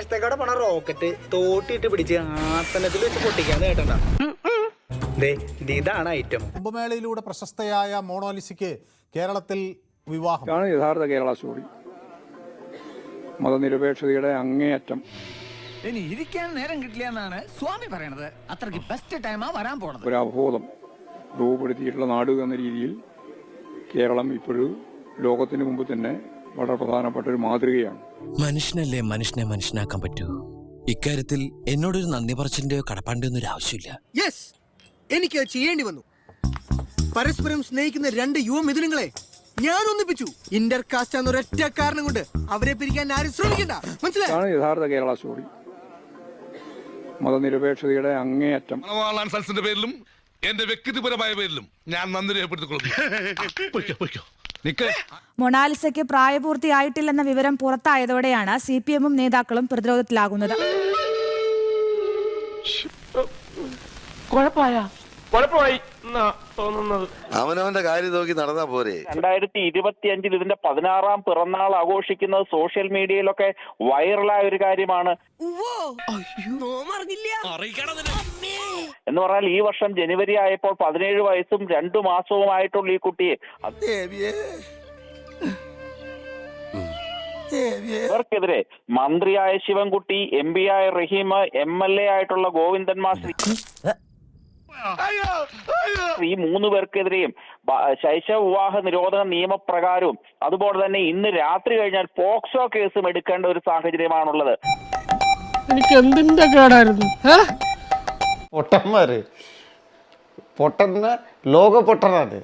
ആകാശത്തേക്കടെ പോണ റോക്കറ്റ് തോട്ടിട്ട് പിടിച്ച് ആസനത്തിൽ വെച്ച് പൊട്ടിക്കാന്ന് കേട്ടണ്ട. ഇതാണ് ഐറ്റം. കുംഭമേളയിലൂടെ പ്രശസ്തയായ മോണോലിസയ്ക്ക് കേരളത്തിൽ വിവാഹം. യഥാർത്ഥ കേരള സ്റ്റോറി. മതനിരപേക്ഷതയുടെ അങ്ങേയറ്റം. ഇനി ഇരിക്കാൻ നേരം കിട്ടില്ല എന്നാണ് സ്വാമി പറയണത്. അത്രയ്ക്ക് ബെസ്റ്റ് ടൈമാ വരാൻ പോണത്. ഒരു അവബോധം രൂപപ്പെടുത്തിയിട്ടുള്ള നാട് എന്ന രീതിയിൽ കേരളം ഇപ്പോഴും ലോകത്തിന് മുമ്പ് തന്നെ വളരെ പ്രധാനപ്പെട്ട ഒരു മാതൃകയാണ്. മനുഷ്യനല്ലേ മനുഷ്യനെ മനുഷ്യനാക്കാൻ പറ്റൂ. ഇക്കാര്യത്തിൽ എന്നോടൊരു നന്ദി പറച്ചിന്റെയോ കടപ്പാണ്ടിയോ ഒന്നും ആവശ്യമില്ല. യെസ്, എനിക്ക് ചെയ്യേണ്ടി വന്നു. പരസ്പരം സ്നേഹിക്കുന്ന രണ്ട് യുവമിഥുനങ്ങളെ ഞാൻ ഒന്നിപ്പിച്ചു. ഇന്റർ കാസ്റ്റ് എന്ന ഒരൊറ്റ കാരണം കൊണ്ട് അവരെ പിരിക്കാൻ ആരും ശ്രമിക്കണ്ട. മനസ്സിലായി? യഥാർത്ഥ കേരള സ്റ്റോറി. മതനിരപേക്ഷതയുടെ അങ്ങേയറ്റം. പേരിലും എന്റെ വ്യക്തിപരമായ പേരിലും ഞാൻ നന്ദി രേഖപ്പെടുത്തിക്കൊള്ളുന്നു. മൊണാലിസയ്ക്ക് പ്രായപൂർത്തിയായിട്ടില്ലെന്ന വിവരം പുറത്തായതോടെയാണ് CPM-ഉം നേതാക്കളും പ്രതിരോധത്തിലാകുന്നത്. അവനവന്റെ കാര്യം നോക്കി നടന്നാ പോരെ. 2025 ഇതിന്റെ 16ാം പിറന്നാൾ ആഘോഷിക്കുന്നത് സോഷ്യൽ മീഡിയയിലൊക്കെ വൈറലായ ഒരു കാര്യമാണ്. എന്ന് പറഞ്ഞാൽ ഈ വർഷം ജനുവരി ആയപ്പോൾ 17 വയസ്സും 2 മാസവുമായിട്ടുള്ള ഈ കുട്ടിയെ ഇവർക്കെതിരെ മന്ത്രിയായ ശിവൻകുട്ടി, MP ആയ റഹീം, MLA ആയിട്ടുള്ള ഗോവിന്ദൻ മാസ്റ്റർ, ഈ 3 പേർക്കെതിരെയും ശൈശവ വിവാഹ നിരോധന നിയമപ്രകാരവും അതുപോലെ തന്നെ ഇന്ന് രാത്രി കഴിഞ്ഞാൽ പോക്സോ കേസും എടുക്കേണ്ട ഒരു സാഹചര്യമാണുള്ളത്. എനിക്ക് എന്തിന്റെ കേടായിരുന്നു? പൊട്ടന്മാര് പൊട്ടന്ന ലോക പൊട്ടനാണ്.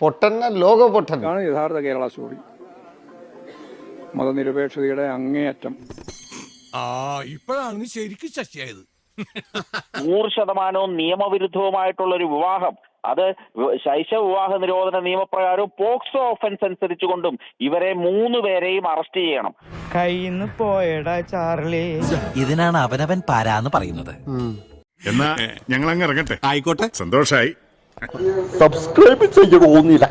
പൊട്ടന്ന ലോക പൊട്ടൻ. യഥാർത്ഥ കേരള സ്റ്റോറി. മതനിരപേക്ഷതയുടെ അങ്ങേയറ്റം. ഇപ്പോഴാണ് ശരിക്കും ശശിയായത്. 100% നിയമവിരുദ്ധവുമായിട്ടുള്ള ഒരു വിവാഹം, അത് ശൈശവ വിവാഹ നിരോധന നിയമപ്രകാരവും പോക്സോ ഓഫൻസ് അനുസരിച്ചുകൊണ്ടും ഇവരെ 3 പേരെയും അറസ്റ്റ് ചെയ്യണം. കയ്യിന്ന് പോയടാ ചാർലി. ഇതിനാണ് അവനവൻ പാരാന്ന് പറയുന്നത്. എന്നാ ഞങ്ങൾ അങ്ങ് ഇറങ്ങട്ടെ. ആയിക്കോട്ടെ, സന്തോഷായി. സബ്സ്ക്രൈബ് ചെയ്യണമെന്നില്ല.